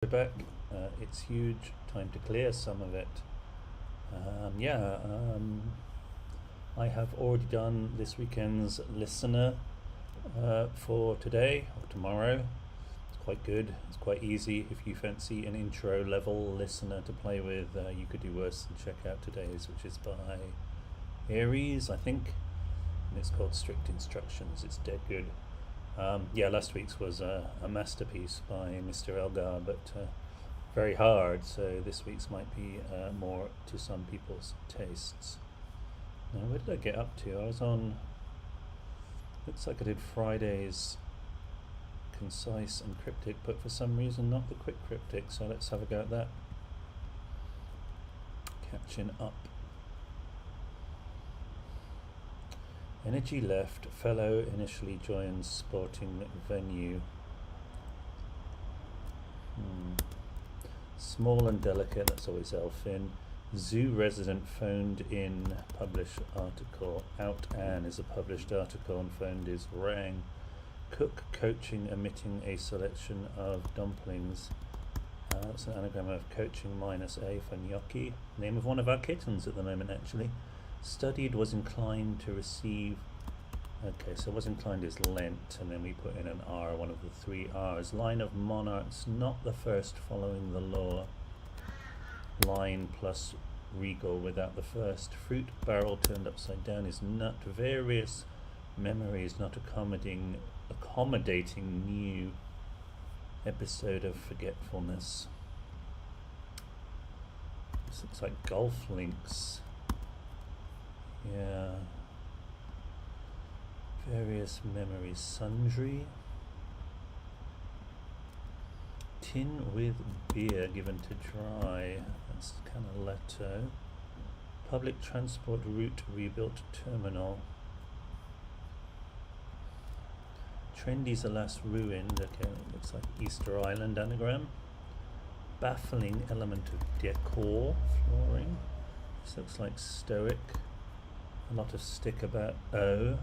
We're back. It's huge. Time to clear some of it. I have already done this weekend's listener for today or tomorrow. It's quite good. It's quite easy. If you fancy an intro level listener to play with, you could do worse than check out today's, which is by Aries, I think. And it's called Strict Instructions. It's dead good. Last week's was a masterpiece by Mr. Elgar, but very hard, so this week's might be more to some people's tastes. Now, where did I get up to? I was on, looks like I did Friday's concise and cryptic, but for some reason not the quick cryptic, so let's have a go at that. Catching up. Energy left, fellow initially joins sporting venue. Small and delicate, that's always Elfin. Zoo resident phoned in, published article. Out Anne is a published article and phoned is rang. Cook coaching omitting a selection of dumplings. That's an anagram of coaching minus A for gnocchi. Name of one of our kittens at the moment, actually. Studied, was inclined to receive. Okay, so was inclined is Lent, and then we put in an R, one of the three R's. Line of monarchs, not the first following the law. Line plus regal without the first. Fruit barrel turned upside down is nut. Various memories not accommodating new episode of forgetfulness. This looks like golf links. Yeah. Various memories. Sundry. Tin with beer given to dry. That's kind of Leto. Public transport route rebuilt terminal. Trendy's alas ruined. Okay, it looks like Easter Island anagram. Baffling element of decor. Flooring. This looks like stoic. A lot of stick about O.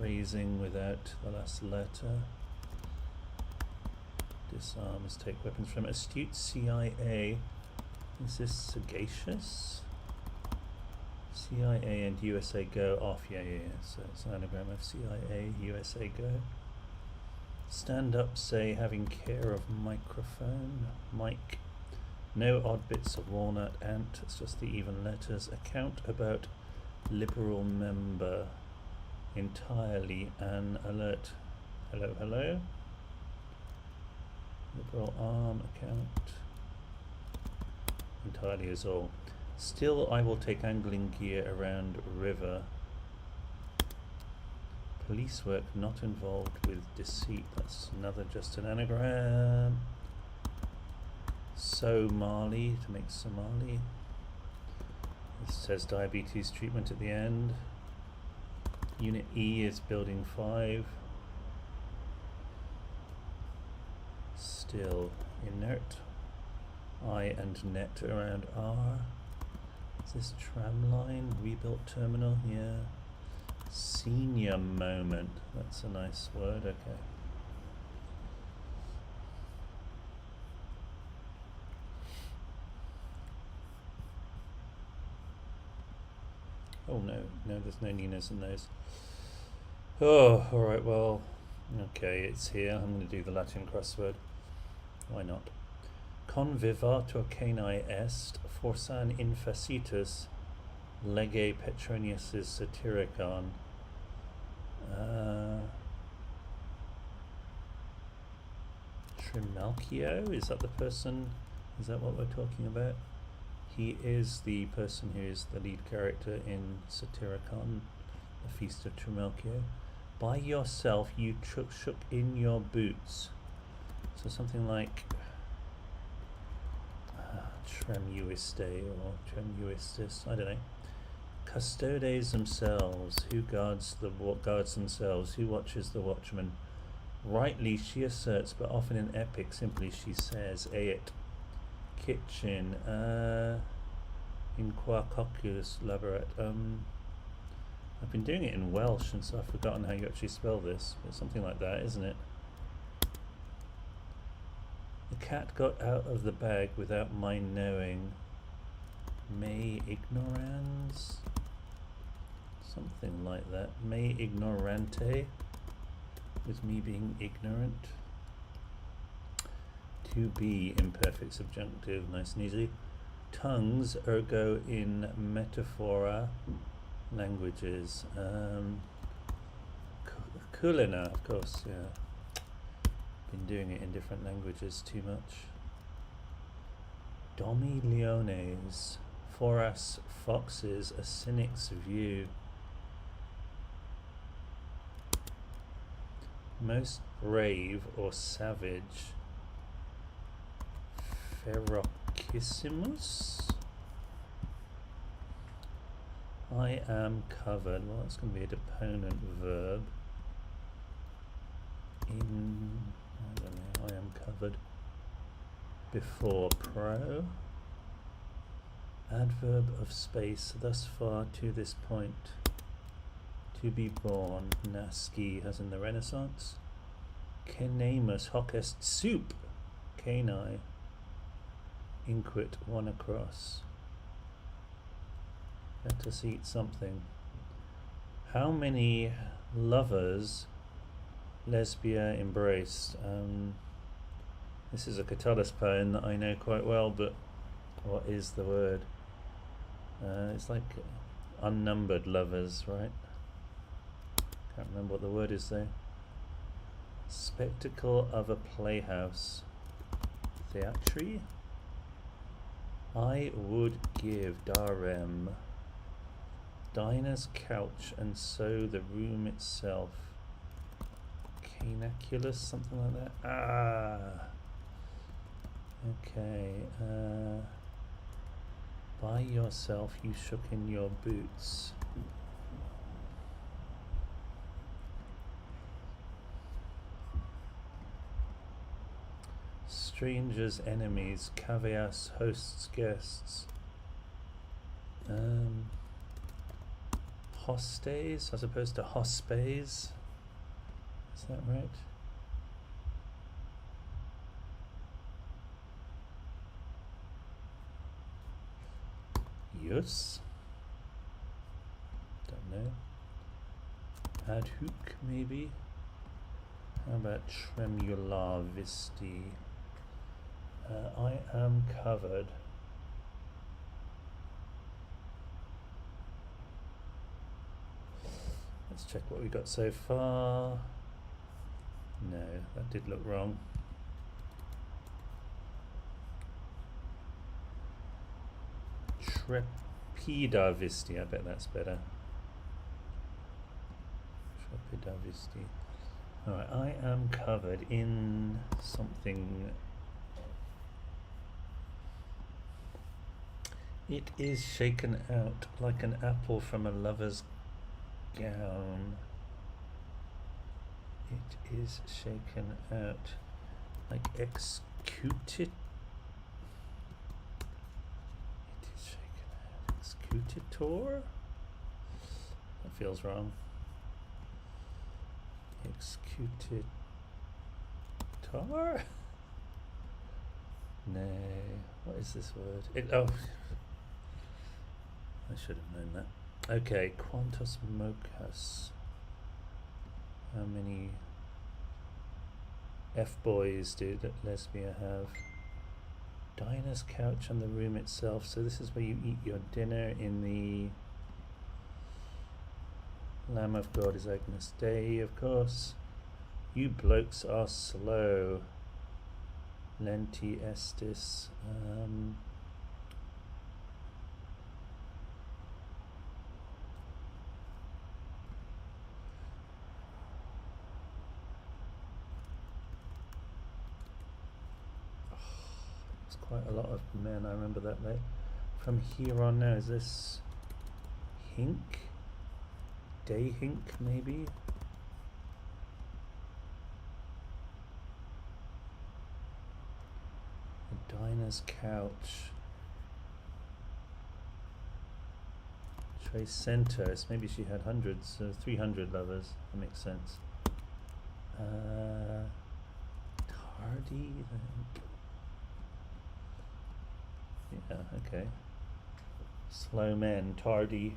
Raising without the last letter. Disarm is take weapons from astute CIA. Is this sagacious? CIA and USA go off. Yeah. So it's an anagram of CIA, USA go. Stand up, say having care of microphone. Mic. No odd bits of walnut, ant, it's just the even letters. Account about liberal member. Entirely an alert. Hello. Liberal arm account. Entirely is all. Still I will take angling gear around river. Police work not involved with deceit. That's another just an anagram. Somali, to make Somali. It says diabetes treatment at the end. Unit E is building 5. Still inert. I and net around R. Is this tram line? Rebuilt terminal? Yeah. Senior moment. That's a nice word, okay. Oh no, there's no Ninas in those. Oh, alright, well, okay, it's here. I'm going to do the Latin crossword. Why not? Convivator cani est, forsan infacitus, lege Petronius' Satyricon. Trimalchio? Is that the person? Is that what we're talking about? He is the person who is the lead character in Satyricon, The Feast of Trimalchio. By yourself you shook in your boots. So something like tremuiste or tremuistis, I don't know. Custodes themselves, who guards themselves, who watches the watchman. Rightly she asserts, but often in epic simply she says, eit. Kitchen, in qua cocculus laborat. I've been doing it in Welsh and so I've forgotten how you actually spell this, but something like that, isn't it? cat got out of the bag without my knowing. Me ignorans? Something like that. Me ignorante, with me being ignorant. To be, imperfect subjunctive, nice and easy. Tongues, ergo in metaphora, languages. Kulina, of course, yeah. Been doing it in different languages too much. Domi leones, for us foxes, a cynic's view. Most brave or savage. Ferocissimus. I am covered. Well, that's going to be a deponent verb. In, I don't know, I am covered. Before pro. Adverb of space, thus far to this point. To be born, nasci, as in the Renaissance. Cenamus, hoc est soup. Cani. Inquit, one across. Let us eat something. How many lovers Lesbia embraced? This is a Catullus poem that I know quite well, but what is the word? It's like unnumbered lovers, right? Can't remember what the word is though. Spectacle of a playhouse. Theatri? I would give Darem Dinah's couch and so the room itself. Canaculus, something like that. Ah. Okay. By yourself you shook in your boots. Strangers, enemies, caveas, hosts, guests. Hostes as opposed to hospes. Is that right? Yus? Don't know. Ad hoc, maybe? How about tremulavisti? I am covered. Let's check what we got so far. No, that did look wrong. Trepidavisti, I bet that's better. Trepidavisti. Alright, I am covered in something. It is shaken out like an apple from a lover's gown. It is shaken out like executed. It is shaken out. Executor? That feels wrong. Executed. No. What is this word? Oh. I should have known that. Okay, quantus mocus. How many F-boys did Lesbia have? Dinah's couch and the room itself. So this is where you eat your dinner in the Lamb of God is Agnus Dei, of course. You blokes are slow. Lenti estis. Quite a lot of men, I remember that though. From here on now, is this Hink? Day Hink, maybe? Dinah's couch. Trace Centos, maybe she had hundreds, 300 lovers, that makes sense. Tardy, I think. Yeah, okay. Slow men, tardy.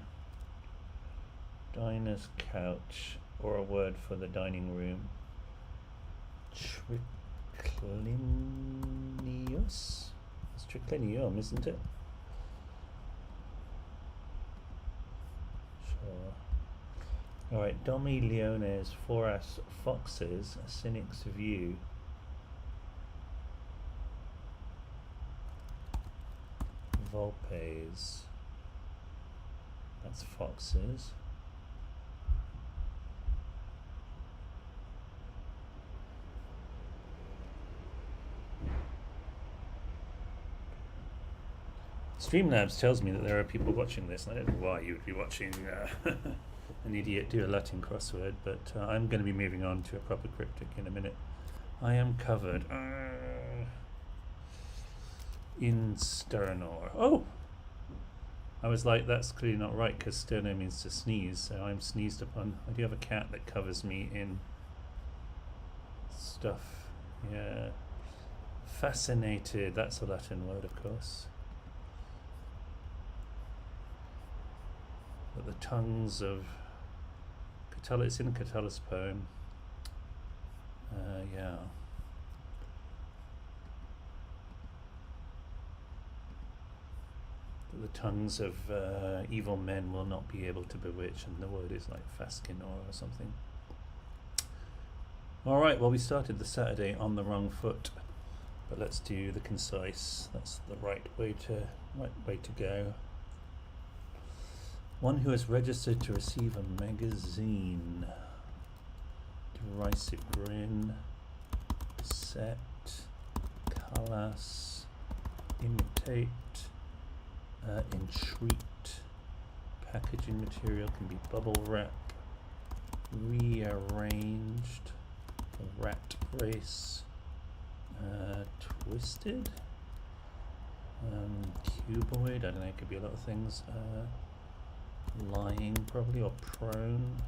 Diner's couch, or a word for the dining room. Triclinius? It's triclinium, isn't it? Sure. Alright, Domi Leones, Foras Foxes, a cynic's view. Volpes. That's foxes. Streamlabs tells me that there are people watching this, and I don't know why you would be watching an idiot do a Latin crossword, but I'm going to be moving on to a proper cryptic in a minute. I am covered in sternor. Oh! I was like, that's clearly not right, because sterno means to sneeze, so I'm sneezed upon. I do have a cat that covers me in stuff. Yeah. Fascinated, that's a Latin word, of course. But the tongues of Catullus, it's in Catullus' poem. Yeah. The tongues of evil men will not be able to bewitch, and the word is like fascinor or something. Alright, well, we started the Saturday on the wrong foot, but let's do the concise. That's the right way to go. One who has registered to receive a magazine. Derisive grin. Set. Callas. Imitate. Entreat. Packaging material can be bubble wrap. Rearranged. Rat race. Twisted. Cuboid. I don't know, it could be a lot of things. Lying probably, or prone.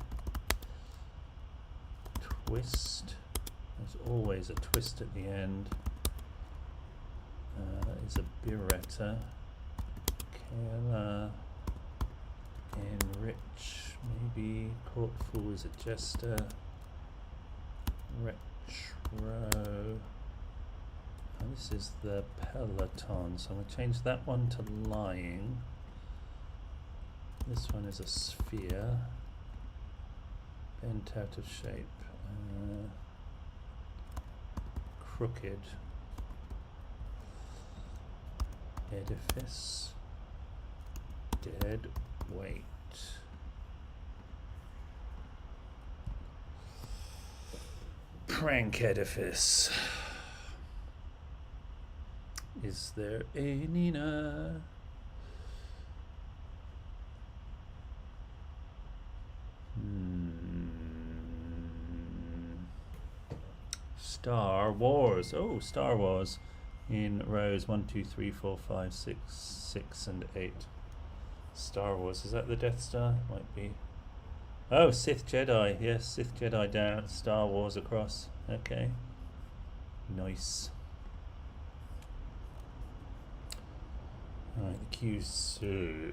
Twist. There's always a twist at the end. Is a biretta. Kayla. Enrich, maybe. Court fool is a jester. Retro. And this is the peloton, so I'm going to change that one to lying. This one is a sphere, bent out of shape, crooked, edifice, dead weight, prank edifice. Is there a Nina? Star Wars. Oh, Star Wars in rows 1, 2, 3, 4, 5, 6, 6, and 8. Star Wars. Is that the Death Star? Might be. Oh, Sith Jedi. Yes, Sith Jedi down. Star Wars across. Okay. Nice. Alright, the Q. So.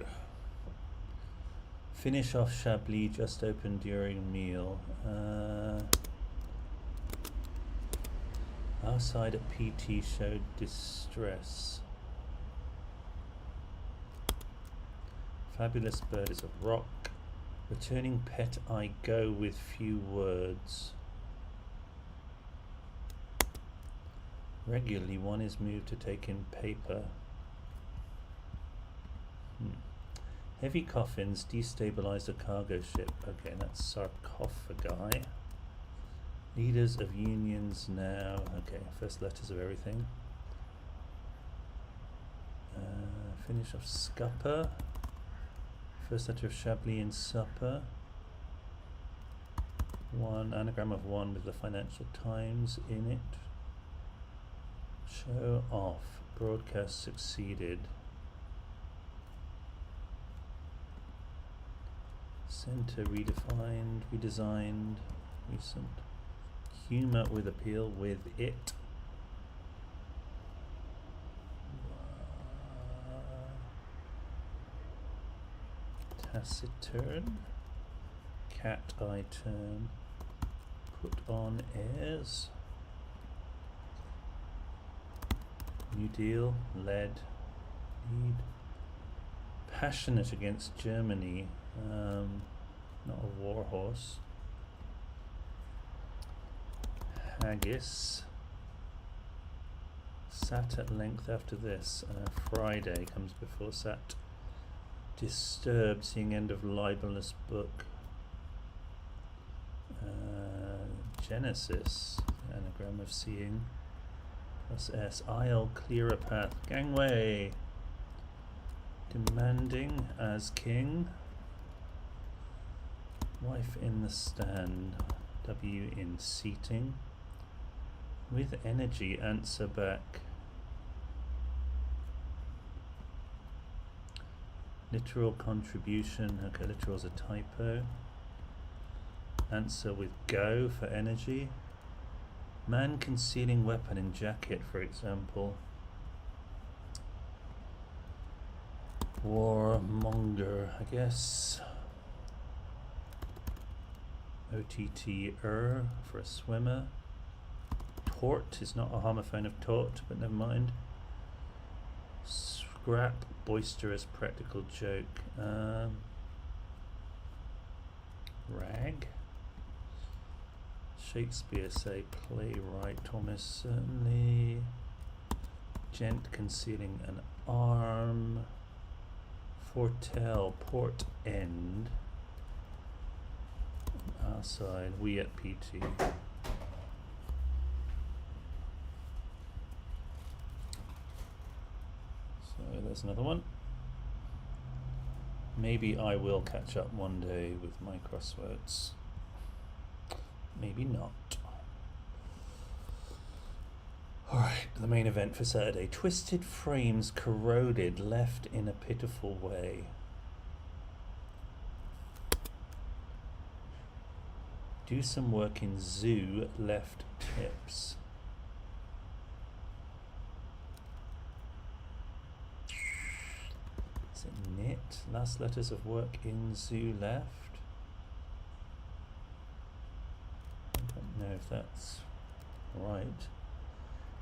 Finish off Chablis just opened during meal. Outside at PT showed distress. Fabulous bird is a rock. Returning pet I go with few words. Regularly one is moved to take in paper. Heavy coffins destabilize a cargo ship. Okay, that's sarcophagi. Leaders of unions now. Okay, first letters of everything. Finish off scupper. First letter of Chablis in supper. One anagram of one with the Financial Times in it. Show off. Broadcast succeeded. Center redefined, redesigned, recent. Humor with appeal with it. taciturn. Cat eye turn. Put on airs. New Deal. Lead. Lead. Passionate against Germany. Not a war horse. Haggis. Sat at length after this. Friday comes before Sat. Disturbed, seeing end of libelous book. Genesis, anagram of seeing. Plus S. Isle, clear a path. Gangway. Demanding as king. Wife in the stand. W in seating. With energy, answer back. Literal contribution. Okay, literal's a typo. Answer with go for energy. Man concealing weapon in jacket, for example. Warmonger, I guess. OTT-er for a swimmer. Tort is not a homophone of tort, but never mind. Scrap, boisterous, practical joke. Rag. Shakespeare, say playwright. Thomas, certainly. Gent concealing an arm. Foretell, port end. Our side, we at PT. So there's another one. Maybe I will catch up one day with my crosswords. Maybe not. Alright, the main event for Saturday. Twisted frames corroded, left in a pitiful way. Do some work in zoo, left tips. Is it knit? Last letters of work in zoo left. I don't know if that's right.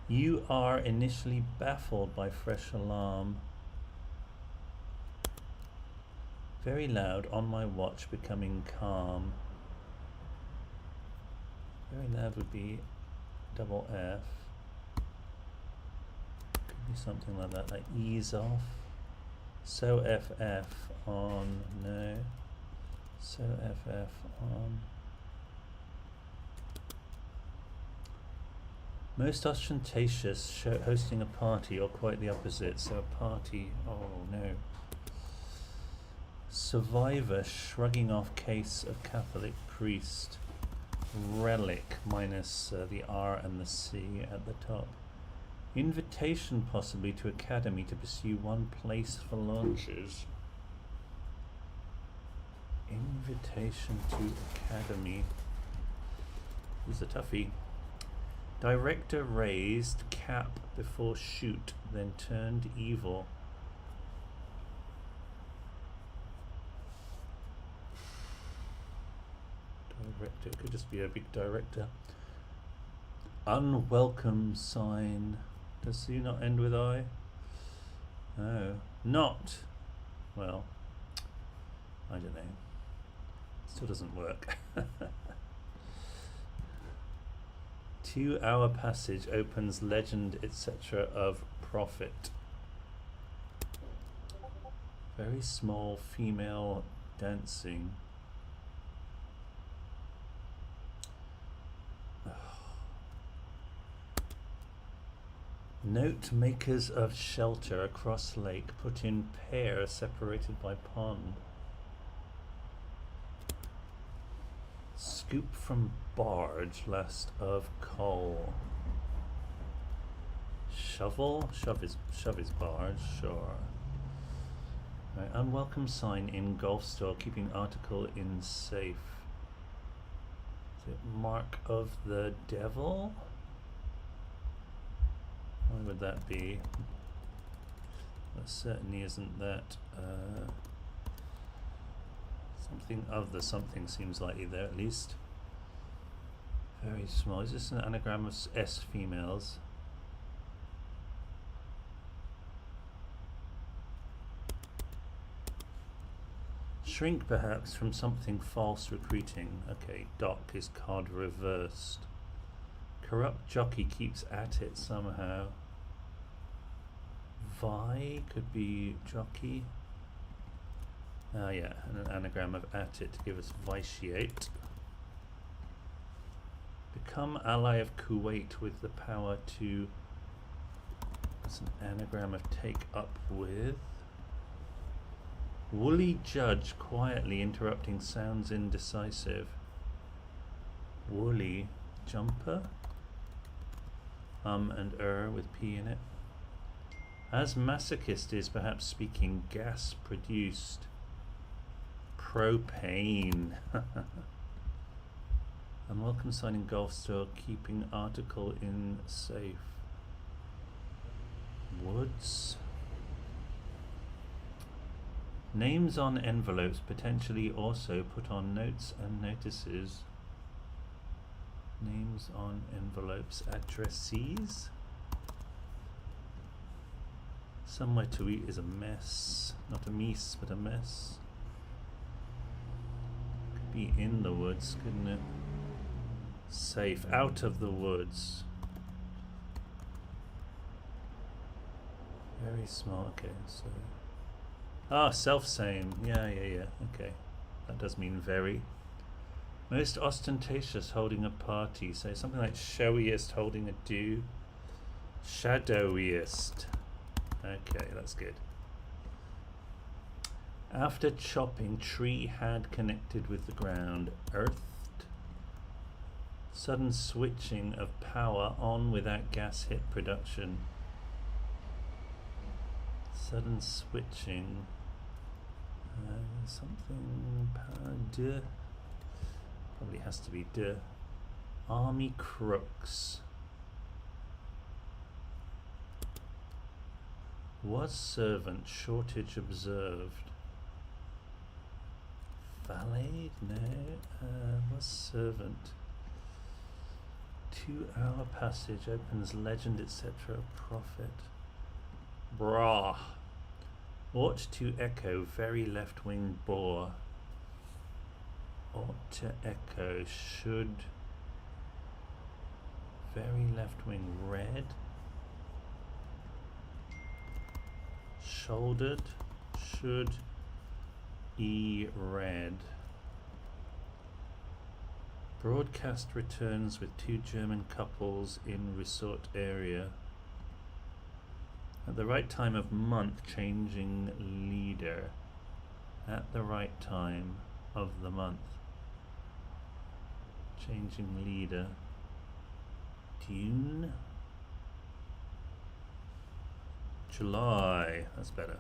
You are initially baffled by fresh alarm. Very loud on my watch, becoming calm. Very loud would be double F. Could be something like that, like ease off. So FF on, no. So FF on. Most ostentatious, hosting a party, or quite the opposite. So a party, oh no. Survivor, shrugging off case of Catholic priest. Relic, minus the R and the C at the top. Invitation possibly to academy to pursue one place for launches. Invitation to academy. This is a toughie. Director raised cap before shoot, then turned evil. Director, it could just be a big director. Unwelcome sign. Does C not end with I? No. Not. Well, I don't know. Still doesn't work. 2 hour passage opens legend, etc. of prophet. Very small female dancing. Note makers of shelter across lake put in pair separated by pond. Scoop from barge last of coal. Shovel? Shove is barge, sure. Right, unwelcome sign in golf store, keeping article in safe. Is it mark of the devil? Why would that be? That certainly isn't that. Something of the something seems likely there at least. Very small. Is this an anagram of S females? Shrink perhaps from something false recruiting. Okay, dock is card reversed. Corrupt jockey keeps at it somehow. Vi could be jockey. Ah yeah, and an anagram of at it to give us vitiate. Become ally of Kuwait with the power to... That's an anagram of take up with. Woolly judge quietly interrupting sounds indecisive. Woolly jumper. And with P in it. As masochist is perhaps speaking gas produced. Propane. Unwelcome sign in golf store, keeping article in safe. Woods. Names on envelopes, potentially also put on notes and notices. Names on envelopes, addressees. Somewhere to eat is a mess. Not a mess, but a mess. Could be in the woods, couldn't it? Safe, out of the woods. Very small, okay, so... Ah, self-same, yeah, okay. That does mean very. Most ostentatious, holding a party. So something like showiest, holding a do. Shadowiest. Okay, that's good. After chopping, tree had connected with the ground. Earthed. Sudden switching of power on without gas hit production. Sudden switching. Something power. Duh. Probably has to be duh. Army crooks. Was servant shortage observed? Valet? No. Was servant. 2-hour passage opens legend etc. Prophet. Brah. Ought to echo very left wing bore. Ought to echo should very left wing red. Shouldered should e red. Broadcast returns with 2 German couples in resort area. At the right time of month, changing leader. At the right time of the month. Changing leader. June. July. That's better.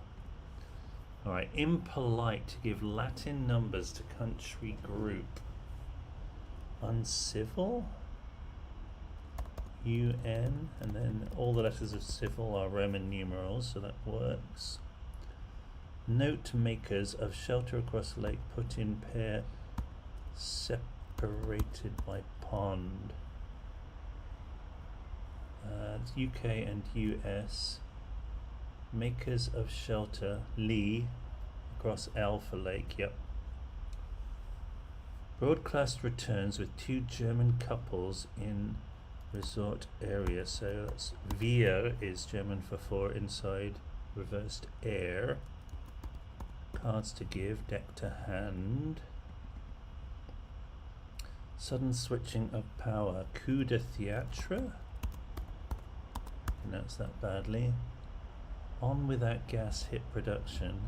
Alright, impolite to give Latin numbers to country group. Uncivil. UN, and then all the letters of civil are Roman numerals, so that works. Note makers of shelter across lake put in pair separated by pond. It's UK and US. Makers of shelter, Lee, across L for lake, yep. Broadcast returns with 2 German couples in resort area, so that's Wir is German for 4 inside, reversed air. Cards to give, deck to hand. Sudden switching of power, coup de theatre. Pronounce that badly. On without gas hit production.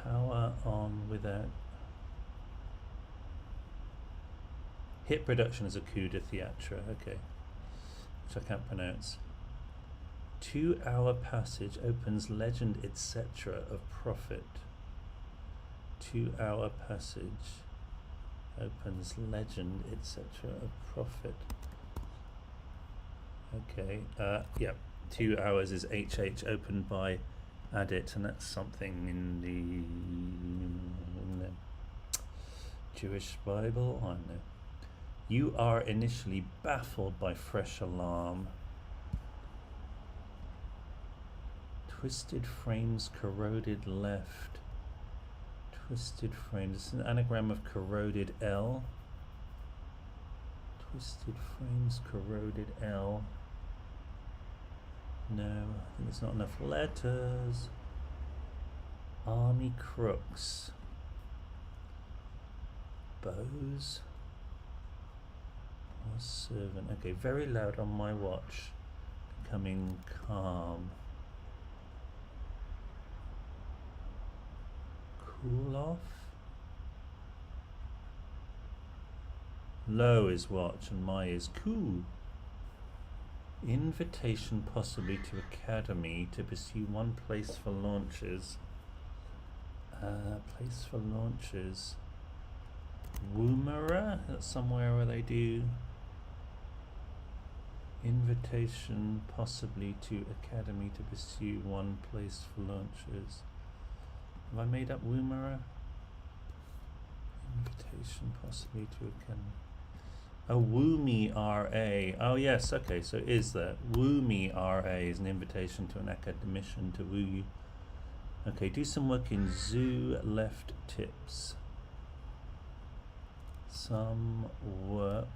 Power on without hit production is a coup de theatre, okay, which I can't pronounce. 2-hour passage opens legend etc. of prophet. 2-hour passage opens legend etc. of prophet. Okay, yeah, 2 hours is HH opened by add it, and that's something in the Jewish Bible. I don't know. You are initially baffled by fresh alarm. Twisted frames, corroded left. Twisted frames. It's an anagram of corroded L. Twisted frames, corroded L. No, I think there's not enough letters. Army crooks. Bows. Or servant. Okay, very loud on my watch. Becoming calm. Cool off. Low is watch and my is cool. Invitation possibly to academy to pursue one place for launches. Place for launches. Woomera? That's somewhere where they do invitation possibly to academy to pursue one place for launches. Have I made up Woomera? Invitation possibly to academy. Oh, Woomy RA. Oh yes, okay, so is that Woomy RA is an invitation to an academician to woo you. Okay, do some work in zoo left tips. Some work.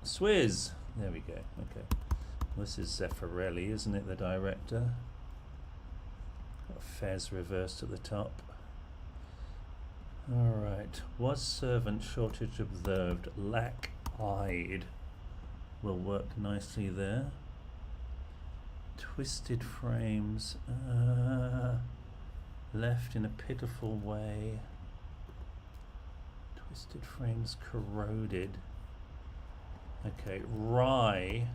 Swizz! There we go, okay. This is Zeffirelli, isn't it, the director? Got Fez reversed at the top. Alright, was servant shortage observed? Lack-eyed will work nicely there. Twisted frames, left in a pitiful way. Twisted frames corroded. Okay, wry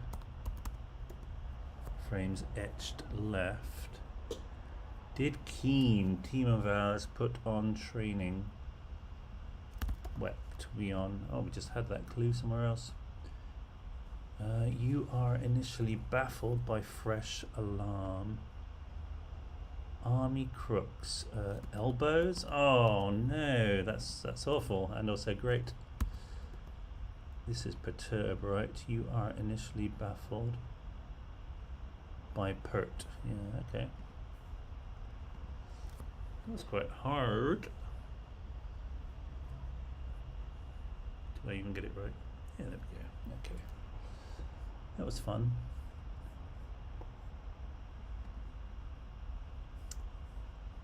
frames etched left. Did Keen, team of ours, put on training? Wept we on. Oh, we just had that clue somewhere else. You are initially baffled by fresh alarm. Army crooks. Elbows? Oh no, that's awful and also great. This is perturb, right? You are initially baffled by pert. Yeah, okay. That's quite hard. Did I even get it right? Yeah, there we go. Okay. That was fun.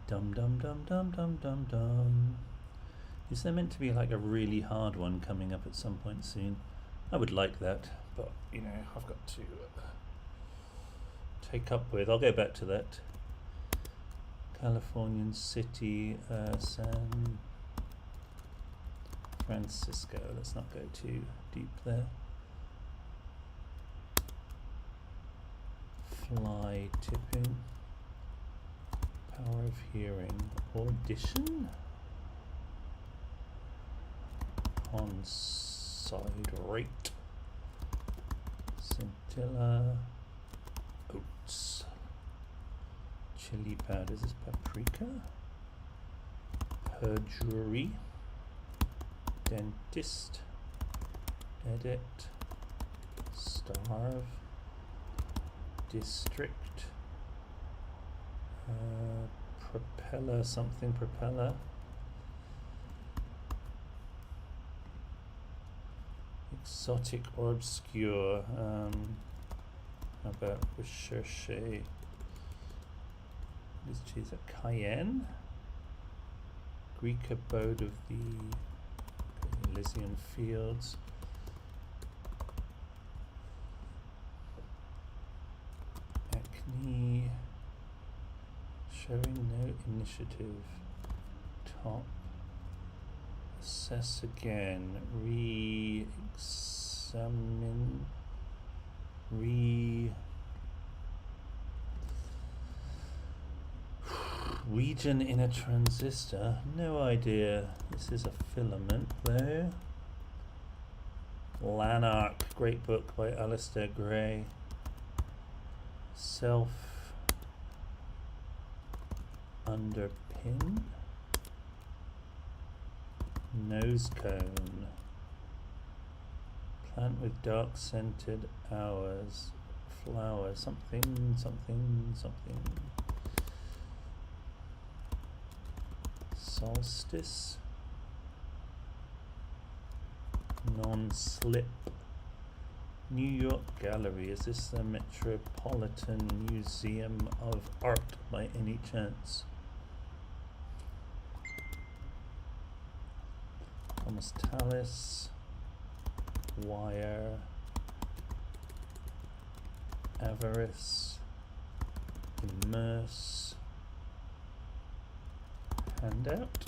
Dum dum dum dum dum dum dum. Is there meant to be like a really hard one coming up at some point soon? I would like that, but you know, I've got to take up with. I'll go back to that. Californian city, San Francisco. Let's not go too deep there. Fly tipping. Power of hearing. Audition. On side rate. Scintilla. Oats. Chili powders is paprika. Perjury. Dentist. Edit. Starve. District. Propeller something propeller. Exotic or obscure. How about recherche? This cheese at Cayenne. Greek abode of the Elysian fields. Acne. Showing no initiative. Top. Assess again. Re-examine. Region in a transistor. No idea. This is a filament though. Lanark. Great book by Alistair Gray. self underpin, nose cone, plant with dark scented hours, flower, something, something, something, solstice, non-slip, New York Gallery. Is this the Metropolitan Museum of Art by any chance? Thomas Tallis, wire, avarice, immerse, handout,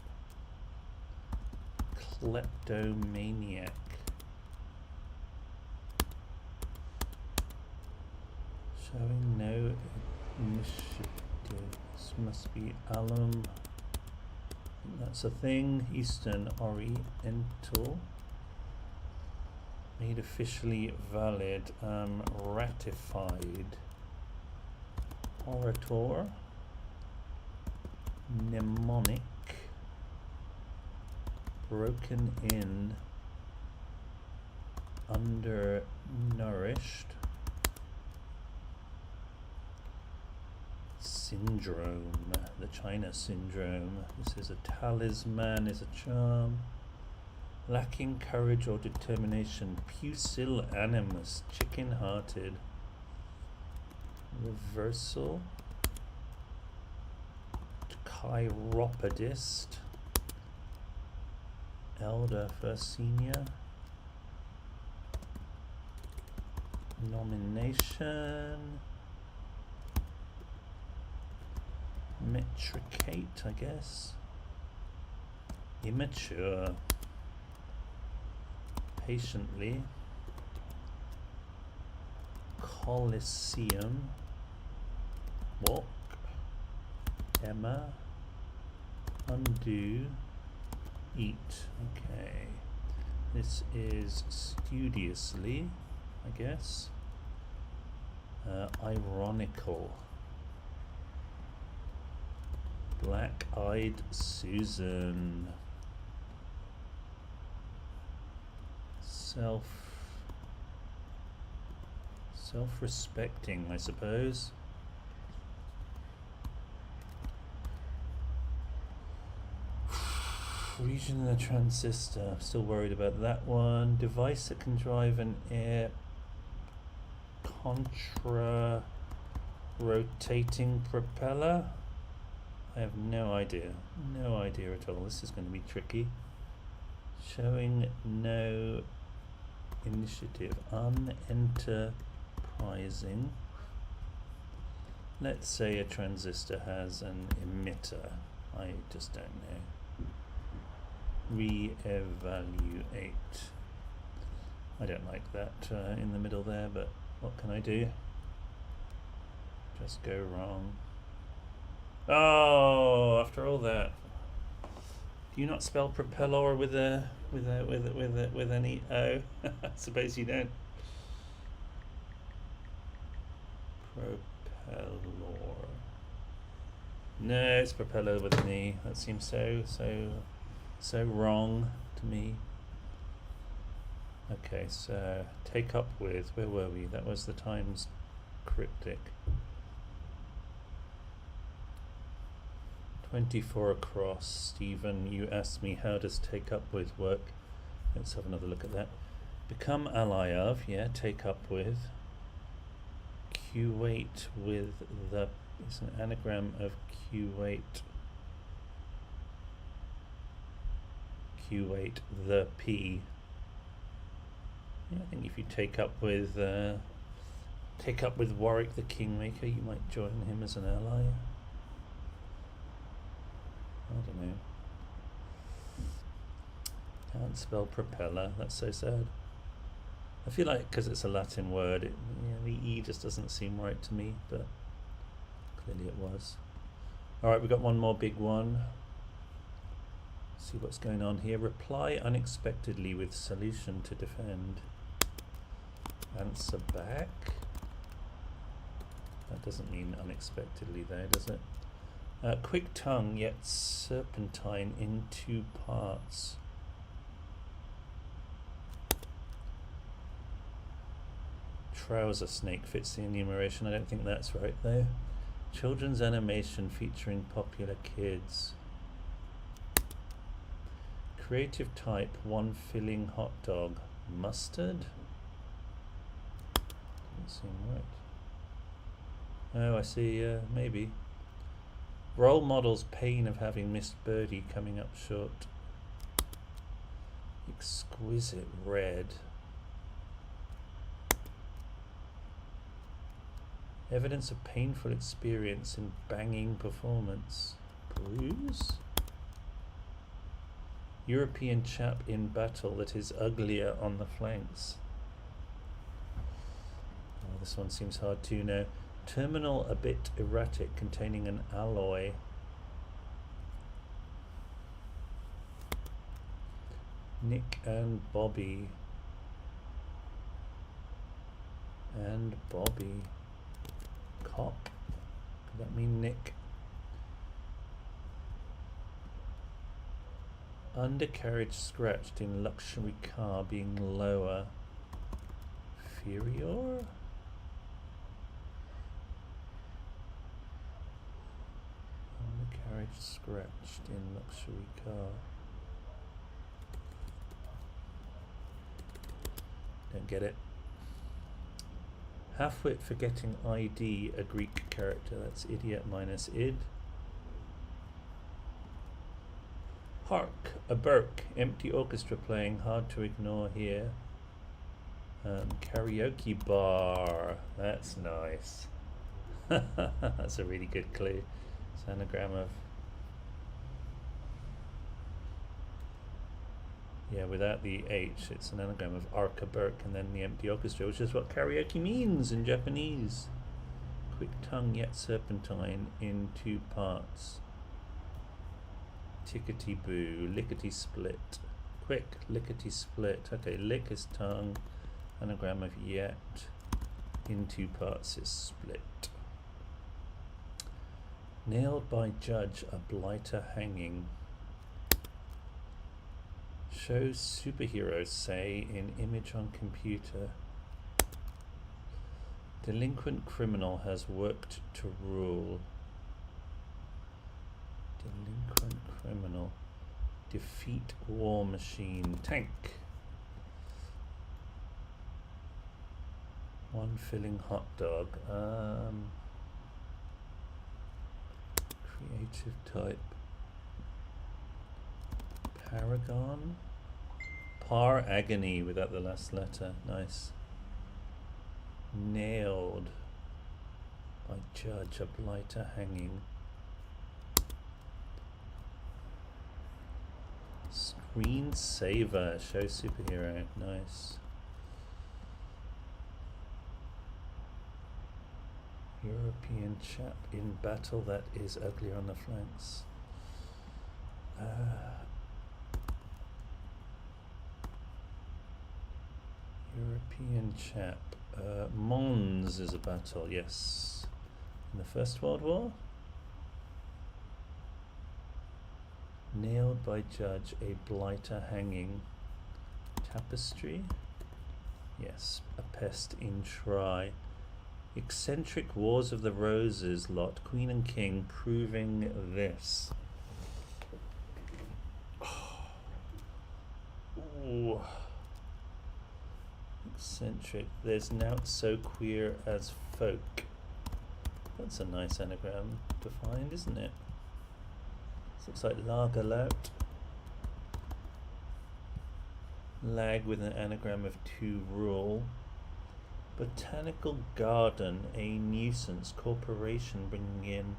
kleptomaniac, showing no initiative. This must be alum. That's a thing. Eastern Oriental. Made officially valid. Ratified. Orator. Mnemonic. Broken in. Undernourished. Syndrome, the China syndrome. This is a talisman, is a charm. Lacking courage or determination. Pusillanimous, chicken-hearted. Reversal. Chiropodist. Elder for senior. Nomination. Metricate, I guess. Immature. Patiently. Coliseum. Walk. Emma. Undo. Eat. Okay. This is studiously, I guess. Ironical. Black-eyed Susan. Self-respecting, I suppose. Region of the transistor. I'm still worried about that one. Device that can drive an air contra rotating propeller. I have no idea. No idea at all. This is going to be tricky. Showing no initiative. Unenterprising. Let's say a transistor has an emitter. I just don't know. Re-evaluate. I don't like that in the middle there, but what can I do? Just go wrong. Oh, after all that, do you not spell propeller with any O? I suppose you don't. Propeller. No, it's propeller with an E. That seems so wrong to me. Okay, so take up with. Where were we? That was the Times cryptic. 24 across. Stephen, you asked me how does take up with work. Let's have another look at that. Become ally of, yeah, take up with. Q-wait with the, it's an anagram of Q-wait. Q-wait the P. Yeah, I think if you take up with Warwick the Kingmaker, you might join him as an ally. I don't know. Can't spell propeller. That's so sad. I feel like because it's a Latin word, the E just doesn't seem right to me, but clearly it was. Alright, we've got one more big one. See what's going on here. Reply unexpectedly with solution to defend. Answer back. That doesn't mean unexpectedly though, does it? Quick tongue yet serpentine in 2 parts. Trouser snake fits the enumeration. I don't think that's right though. Children's animation featuring popular kids. Creative type, 1 filling hot dog. Mustard? Doesn't seem right. Oh, I see, maybe. Role model's pain of having missed birdie coming up short. Exquisite red. Evidence of painful experience in banging performance. Bruise? European chap in battle that is uglier on the flanks. Oh, this one seems hard to know. Terminal a bit erratic, containing an alloy. Nick and Bobby. And Bobby. Cop. Could that mean Nick? Undercarriage scratched in luxury car being lower. Inferior? Undercarriage scratched in luxury car. Don't get it. Halfwit forgetting ID, a Greek character. That's idiot minus id. Hark, a Burke, empty orchestra playing, hard to ignore here. Karaoke bar, that's nice. That's a really good clue. It's an anagram of, yeah, without the H, it's an anagram of Arca Burke and then the empty orchestra, which is what karaoke means in Japanese. Quick tongue yet serpentine in 2 parts. Tickety boo, lickety split. Quick, lickety split. Okay, lick is tongue. Anagram of yet. In 2 parts is split. Nailed by judge, a blighter hanging. Show superheroes say in image on computer. Delinquent criminal has worked to rule. Delinquent criminal. Defeat war machine. Tank. 1 filling hot dog. Creative type. Paragon. Par agony without the last letter. Nice. Nailed by judge, a blighter hanging. Screensaver, show superhero. Nice. European chap in battle that is uglier on the flanks. European chap. Mons is a battle, yes. In the First World War. Nailed by judge, a blighter hanging. Tapestry. Yes, a pest in try. Eccentric Wars of the Roses lot, Queen and King, proving this. Ooh. Eccentric. There's nought so queer as folk. That's a nice anagram to find, isn't it? This looks like lager lout. Lag with an anagram of 2 rule. Botanical garden, a nuisance. Corporation bringing in.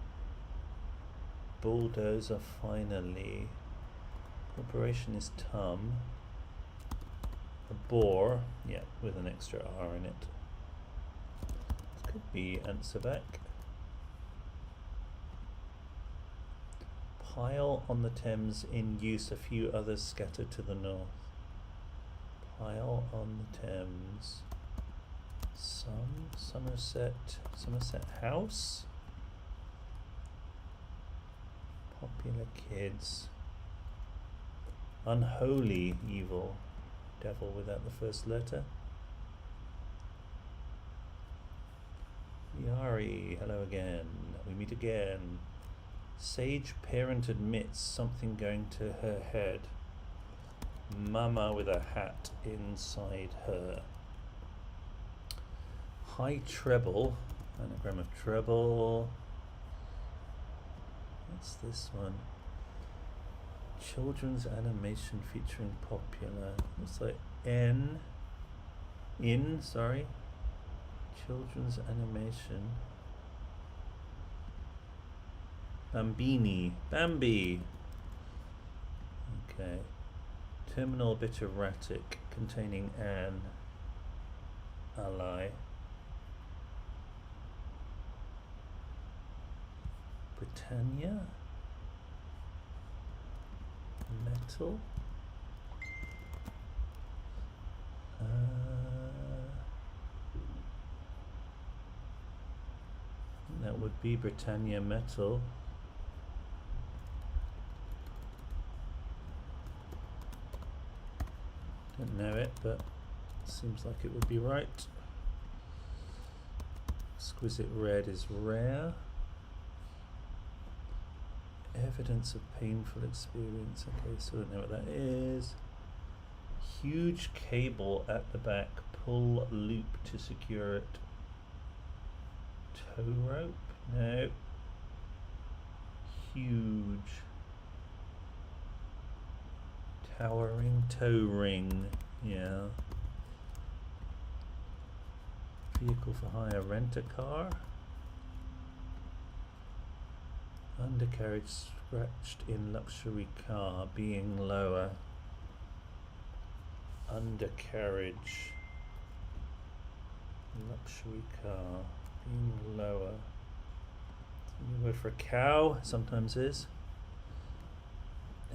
Bulldozer finally. Corporation is tum. A boar, yeah, with an extra R in it. This could be answer back. Pile on the Thames in use, a few others scattered to the north. Pile on the Thames. Somerset, Somerset House. Popular Kids. Unholy Evil. Devil without the first letter. Yari, hello again. We meet again. Sage parent admits something going to her head. Mama with a hat inside her. High treble. Anagram of treble. What's this one? Children's animation featuring popular. Looks like sorry. Children's animation. Bambini. Bambi. Okay. Terminal bit erratic containing an ally. Britannia. Metal. That would be Britannia Metal. Don't know it, but seems like it would be right. Exquisite Red is rare. Evidence of painful experience. Okay, so I don't know what that is. Huge cable at the back. Pull loop to secure it. Tow rope? No. Huge. Towering tow ring. Yeah. Vehicle for hire. Rent a car. Undercarriage scratched in luxury car. Being lower. Undercarriage. Luxury car. Being lower. You word for a cow. Sometimes is.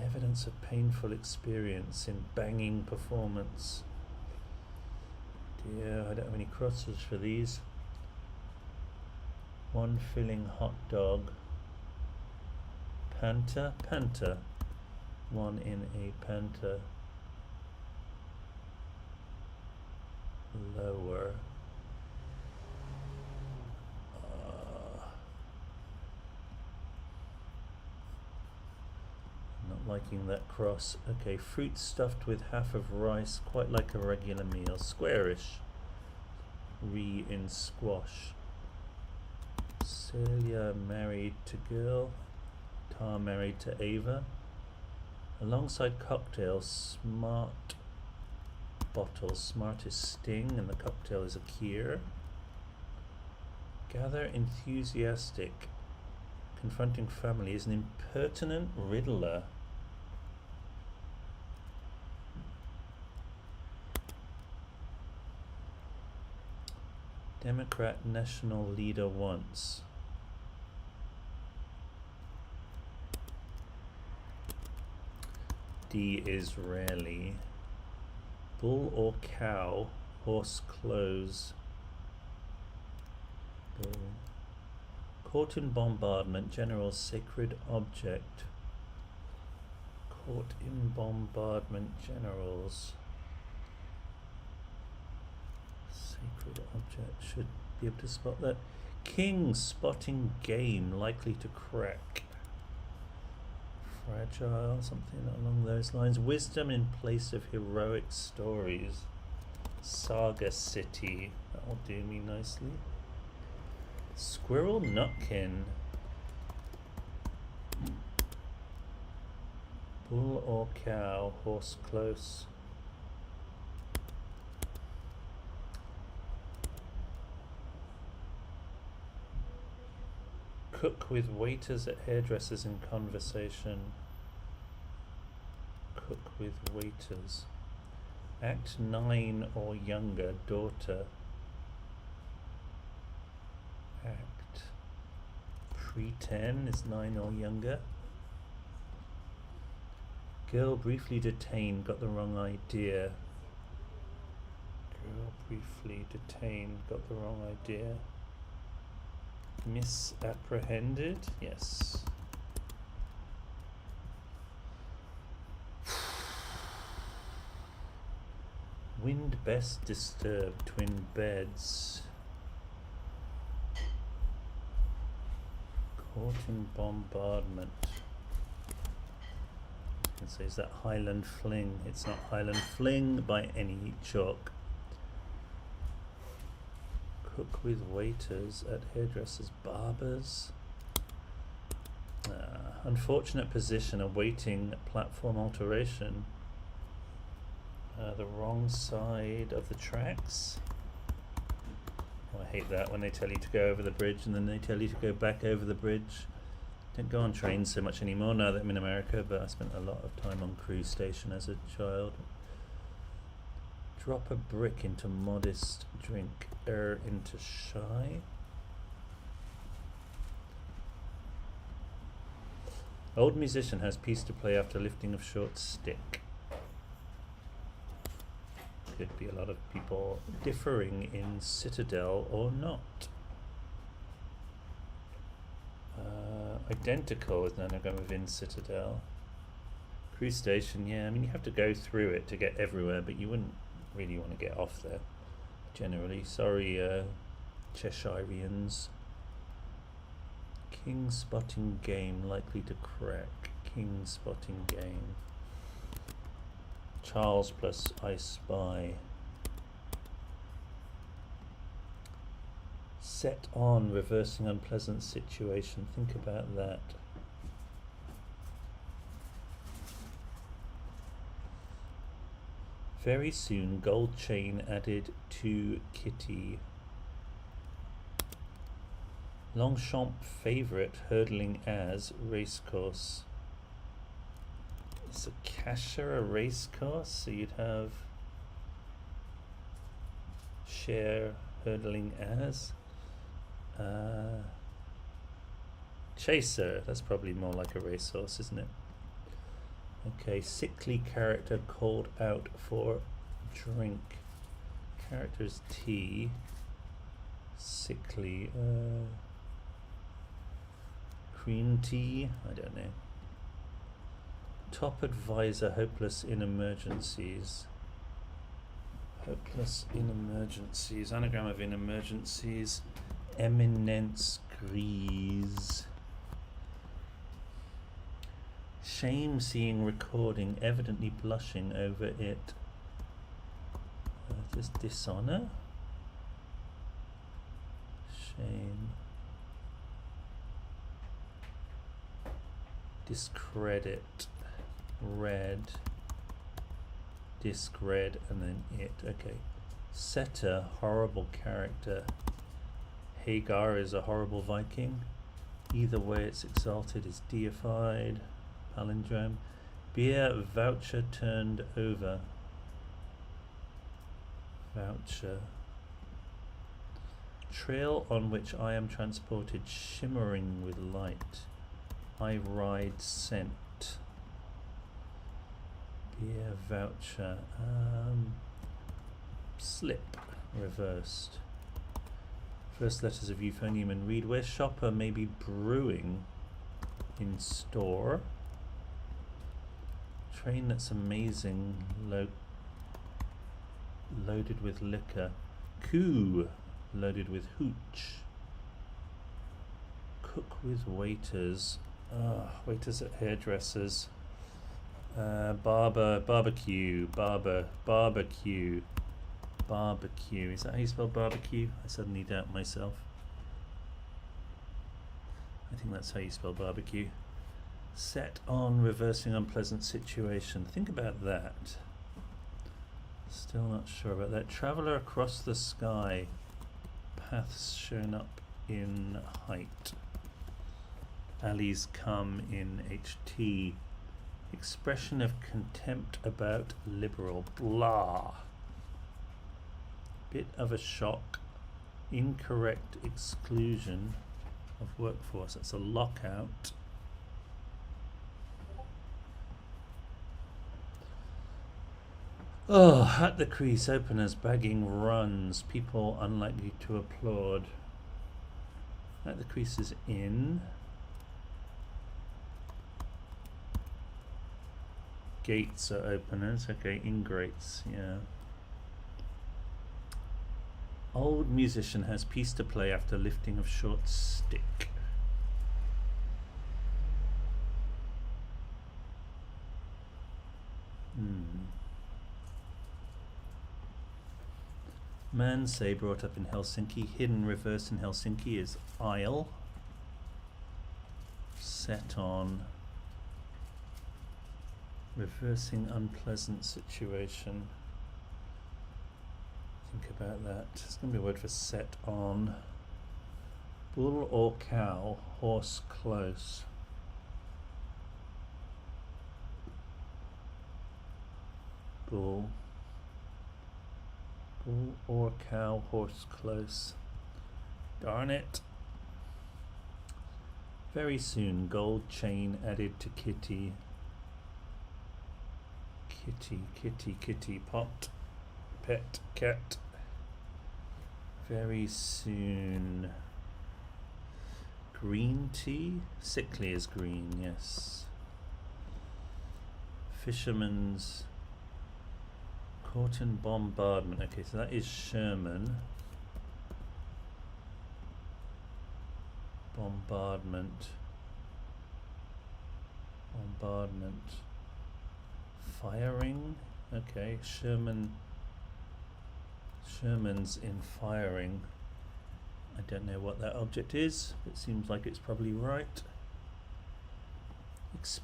Evidence of painful experience in banging performance. Dear, I don't have any crosses for these. One filling hot dog. Panta, panta. One in a panta. Lower. Not liking that cross. Okay, fruit stuffed with half of rice, quite like a regular meal. Squarish. Re in squash. Celia married to girl. Tar married to Ava. Alongside cocktail, smart bottle. Smart is sting and the cocktail is a cure. Gather enthusiastic. Confronting family is an impertinent riddler. Democrat national leader wants. D is rarely. Bull or cow, horse close. Bull. Caught in bombardment, general sacred object. Caught in bombardment, generals. Sacred object, should be able to spot that. King spotting game, likely to crack. Fragile, something along those lines. Wisdom in place of heroic stories. Saga City, that will do me nicely. Squirrel Nutkin. Bull or cow, horse close. Cook with waiters at hairdressers in conversation. Cook with waiters. Act 9 or younger, daughter. Act pre-10 is 9 or younger. Girl briefly detained, got the wrong idea. Girl briefly detained, got the wrong idea. Misapprehended, yes. Wind best disturbed, twin beds. Caught in bombardment. I can say, is that Highland Fling? It's not Highland Fling by any chalk. Cook with waiters at hairdressers, barbers. Unfortunate position awaiting platform alteration. The wrong side of the tracks. Oh, I hate that when they tell you to go over the bridge and then they tell you to go back over the bridge. Don't go on trains so much anymore now that I'm in America, but I spent a lot of time on cruise station as a child. Drop a brick into modest, drink into shy. Old musician has piece to play after lifting of short stick. Could be a lot of people differing in Citadel or not. Identical is an anagram within Citadel. Cruise station, yeah, I mean you have to go through it to get everywhere, but you wouldn't really want to get off there generally. Sorry, Cheshireans. King spotting game likely to crack. King spotting game. Charles plus I spy. Set on reversing unpleasant situation. Think about that. Very soon, gold chain added to kitty. Longchamp favourite hurdling as racecourse. Is Akasha a racecourse? So you'd have share hurdling as. Chaser, that's probably more like a racehorse, isn't it? Okay, sickly character called out for drink. Character's T. Sickly. Green tea? I don't know. Top advisor, hopeless in emergencies. Hopeless in emergencies. Anagram of in emergencies. Eminence grise. Shame seeing recording, evidently blushing over it. Just dishonor? Shame. Discredit. Red. Disc red and then it. Okay. Setter, horrible character. Hagar is a horrible Viking. Either way it's exalted is deified. Palindrome. Beer voucher turned over. Voucher. Trail on which I am transported, shimmering with light. I ride scent. Beer voucher. Slip. Reversed. First letters of euphonium and read. Where shopper may be brewing in store. Train that's amazing. Loaded with liquor. Coup. Loaded with hooch. Cook with waiters. Waiters at hairdressers. Barbecue. Barbecue. Is that how you spell barbecue? I suddenly doubt myself. I think that's how you spell barbecue. Set on reversing unpleasant situation. Think about that. Still not sure about that. Traveller across the sky. Paths shown up in height. Alleys come in HT. Expression of contempt about liberal. Blah. Bit of a shock. Incorrect exclusion of workforce. That's a lockout. Oh, at the crease, openers bagging runs. People unlikely to applaud. Right, the crease is in. Gates are openers. Okay, ingrates, yeah. Old musician has piece to play after lifting of short stick. Man say brought up in Helsinki. Hidden reverse in Helsinki is isle. Set on. Reversing unpleasant situation. Think about that. It's going to be a word for set on. Bull or cow, horse close. Bull. Bull or cow, horse close. Darn it. Very soon, gold chain added to kitty. Kitty, kitty, kitty, pot, pet, cat. Very soon. Green tea? Sickly is green, yes. Fisherman's caught in bombardment. Okay, so that is Sherman. Bombardment. Bombardment. Firing. Okay, Sherman's in firing. I don't know what that object is. It seems like it's probably right.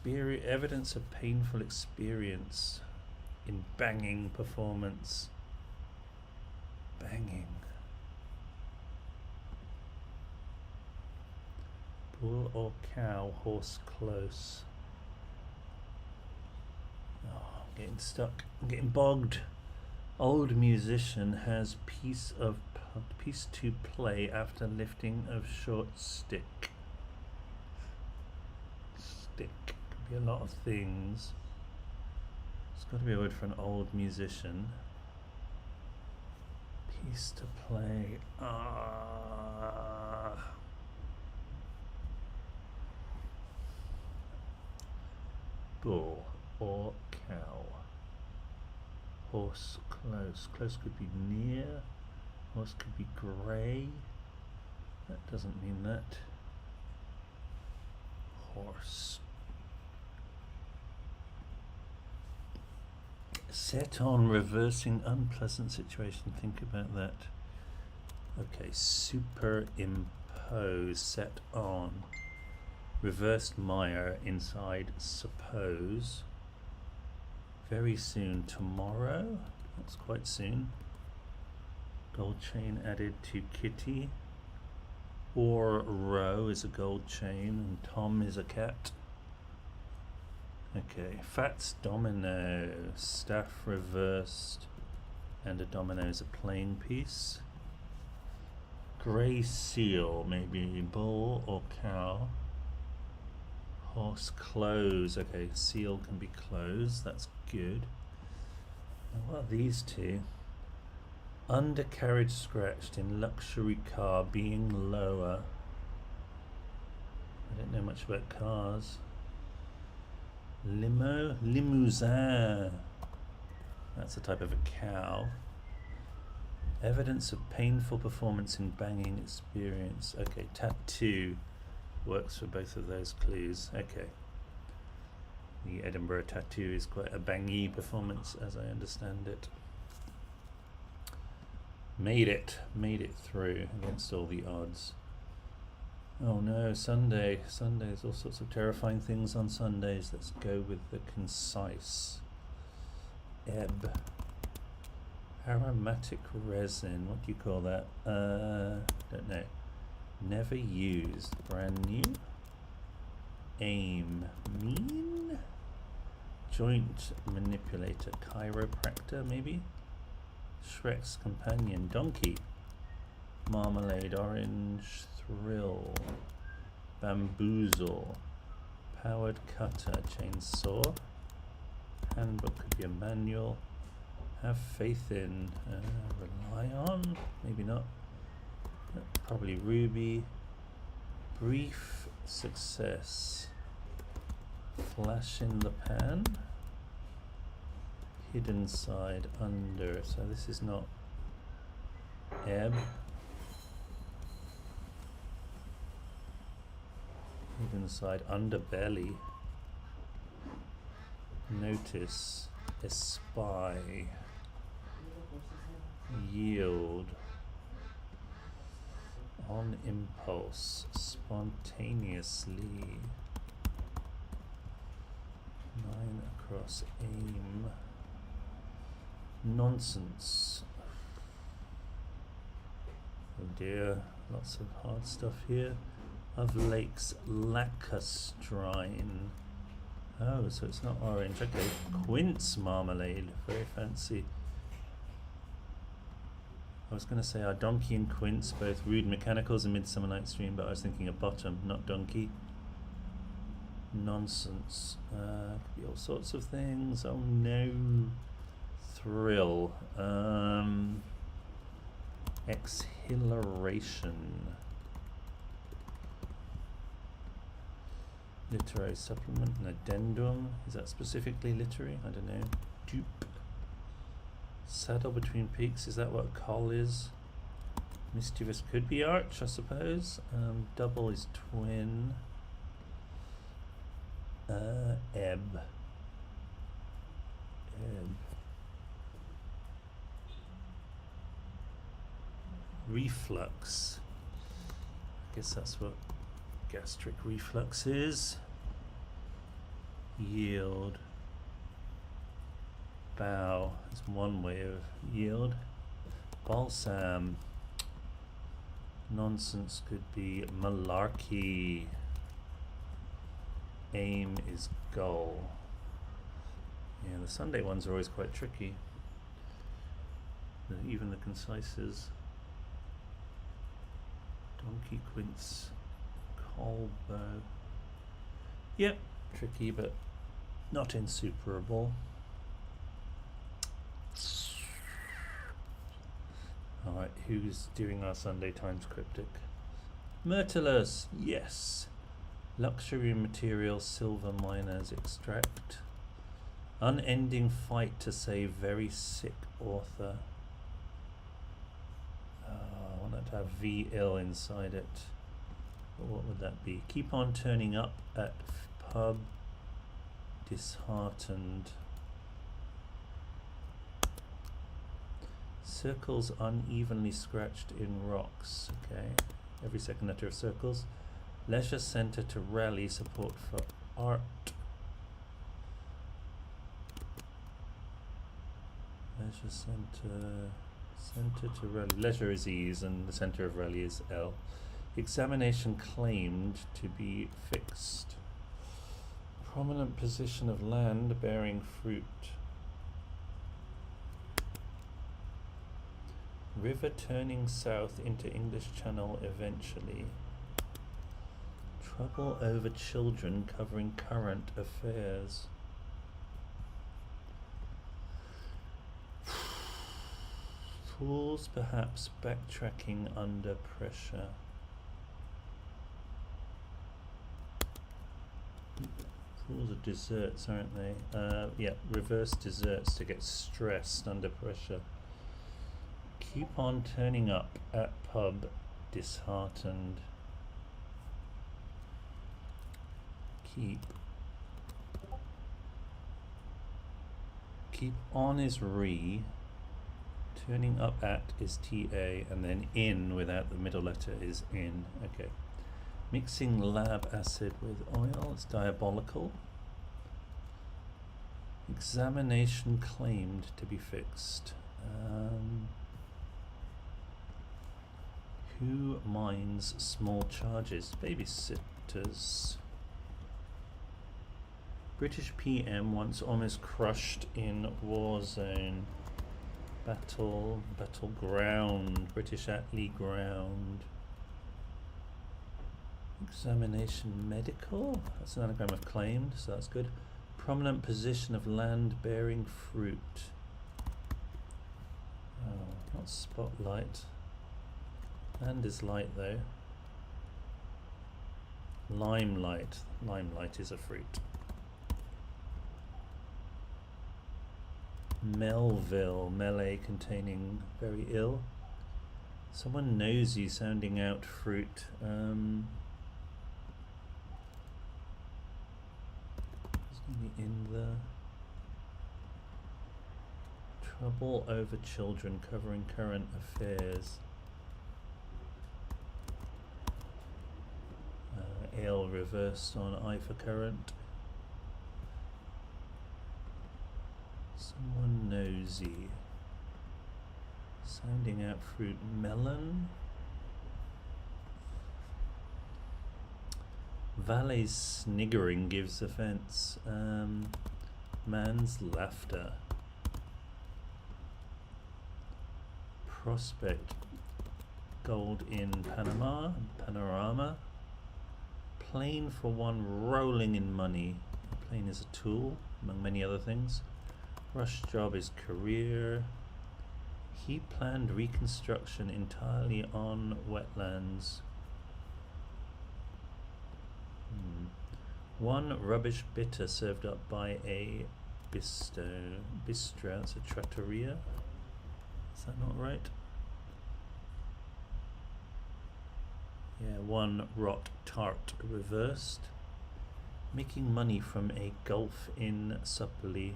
Evidence of painful experience in banging performance. Banging. Bull or cow, horse close. Oh, I'm getting stuck. I'm getting bogged. Old musician has piece to play after lifting of short stick. Stick could be a lot of things. It's got to be a word for an old musician. Piece to play. Bull or cow. Horse close. Close could be near. Horse could be grey. That doesn't mean that. Horse. Set on reversing unpleasant situation. Think about that. Okay, superimpose. Set on. Reversed mire inside suppose. Very soon. Tomorrow. That's quite soon. Gold chain added to kitty. Or row is a gold chain and Tom is a cat. Okay, Fats domino, staff reversed, and a domino is a playing piece. Grey seal, maybe bull or cow. Horse close, okay, seal can be closed, that's good. Now what are these two? Undercarriage scratched in luxury car being lower. I don't know much about cars. Limo, limousin. That's a type of a cow. Evidence of painful performance in banging experience. Okay, tattoo works for both of those clues. Okay. The Edinburgh tattoo is quite a bangy performance as I understand it. Made it through against all the odds. Oh no, Sunday. Sundays, all sorts of terrifying things on Sundays. Let's go with the concise. Ebb. Aromatic resin, what do you call that? Don't know. Never used, brand new. Aim, mean. Joint manipulator, chiropractor maybe. Shrek's companion, donkey. Marmalade, orange, thrill. Bamboozle. Powered cutter, chainsaw. Handbook could be a manual. Have faith in, rely on, maybe not. Probably ruby. Brief success. Flash in the pan. Hidden side under. So this is not ebb. Hidden side underbelly. Notice. Espy. Yield. On impulse. Spontaneously. 9 across aim. Nonsense. Oh dear, lots of hard stuff here. Of lakes lacustrine. Oh, so it's not orange. Okay, quince marmalade. Very fancy. I was going to say our donkey and quince, both rude mechanicals and Midsummer Night's Dream, but I was thinking of bottom, not donkey. Nonsense. Could be all sorts of things. Oh no. Thrill. Exhilaration. Literary supplement, an addendum. Is that specifically literary? I don't know. Dupe. Saddle between peaks. Is that what col is? Mischievous could be arch, I suppose. Double is twin. Ebb. Reflux. I guess that's what gastric reflux is. Yield. Bow is one way of yield. Balsam. Nonsense could be malarkey. Aim is goal. Yeah, the Sunday ones are always quite tricky. Even the concises. Donkey, quince, colbo. Yep, tricky but not insuperable. Alright, who's doing our Sunday Times cryptic? Myrtilus, yes. Luxury material, silver miners extract. Unending fight to save very sick author. I want that to have V-ill inside it. But what would that be? Keep on turning up at pub. Disheartened. Circles unevenly scratched in rocks. Okay. Every second letter of circles. Leisure centre to rally, support for art. Leisure centre to rally. Leisure is ease and the centre of rally is L. Examination claimed to be fixed. Prominent position of land bearing fruit. River turning south into English Channel eventually. Trouble over children covering current affairs. Fools perhaps backtracking under pressure. Fools are desserts, aren't they? Yeah, reverse desserts to get stressed under pressure. Keep on turning up at pub, disheartened. Keep on is re. Turning up at is TA, and then in without the middle letter is in. Okay. Mixing lab acid with oil is diabolical. Examination claimed to be fixed. Who mines small charges? Babysitters. British PM once almost crushed in war zone. Battleground. British Atlee ground. Examination medical. That's an anagram of claimed, so that's good. Prominent position of land bearing fruit. Oh, not spotlight. Land is light though. Limelight. Limelight is a fruit. Melville. Melee containing very ill. Someone nosy sounding out fruit. In the trouble over children covering current affairs. Ale reversed on I for current. Someone nosy sounding out fruit. Melon. Valet's sniggering gives offense. Man's laughter. Prospect. Gold in Panama. Panorama. Plane for one rolling in money. A plane is a tool, among many other things. Rush job is career. He planned reconstruction entirely on wetlands. One rubbish bitter served up by a bistro. Bistro, it's a trattoria. Is that not right? Yeah, one rot tart reversed. Making money from a golf inn supply.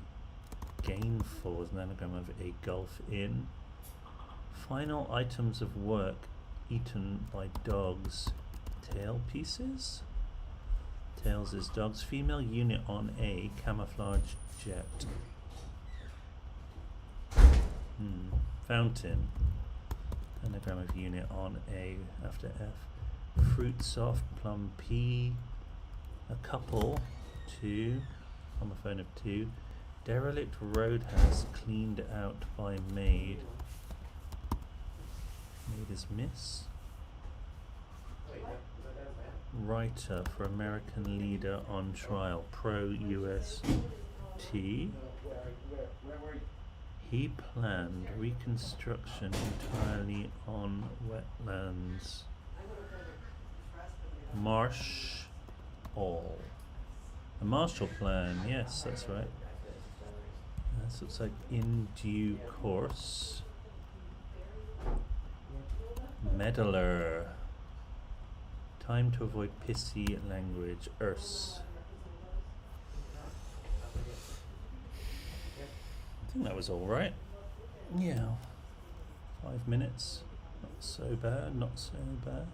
Gainful is an anagram of a golf inn. Final items of work eaten by dogs. Tail pieces? Tails is dogs. Female unit on A. Camouflage jet. Fountain. Anagram of unit on A after F. Fruit soft. Plum P. A couple. 2. Homophone of 2. Derelict roadhouse cleaned out by maid. Maid is miss. Writer for American leader on trial. Pro-UST. He planned reconstruction entirely on wetlands. Marsh all. A Marshall Plan, yes, that's right. That looks like in due course. Meddler. Time to avoid pissy language. Erse. I think that was alright. Yeah. 5 minutes. Not so bad, not so bad.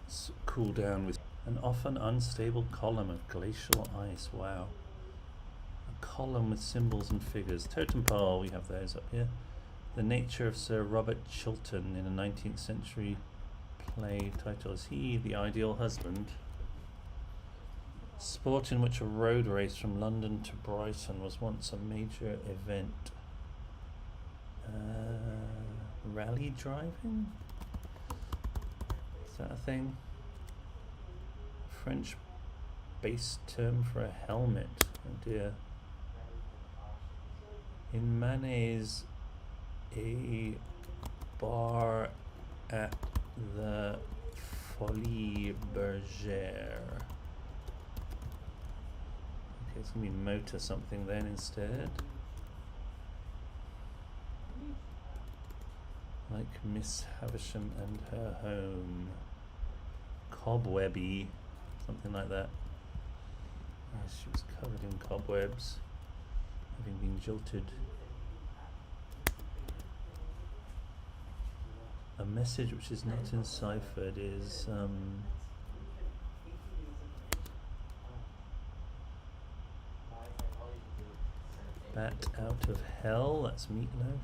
Let's cool down with an often unstable column of glacial ice. Wow. A column with symbols and figures. Totem pole, we have those up here. The nature of Sir Robert Chiltern in a 19th century play title. Is he the ideal husband? Sport in which a road race from London to Brighton was once a major event. Rally driving? Is that a thing? French base term for a helmet. Oh dear. In Manet's a bar at the Folie Bergère. Okay, it's going to be motor something then instead. Like Miss Havisham and her home. Cobwebby, something like that. Yes, she was covered in cobwebs, having been jilted. A message which is not enciphered is Bat out of hell, that's Meatloaf.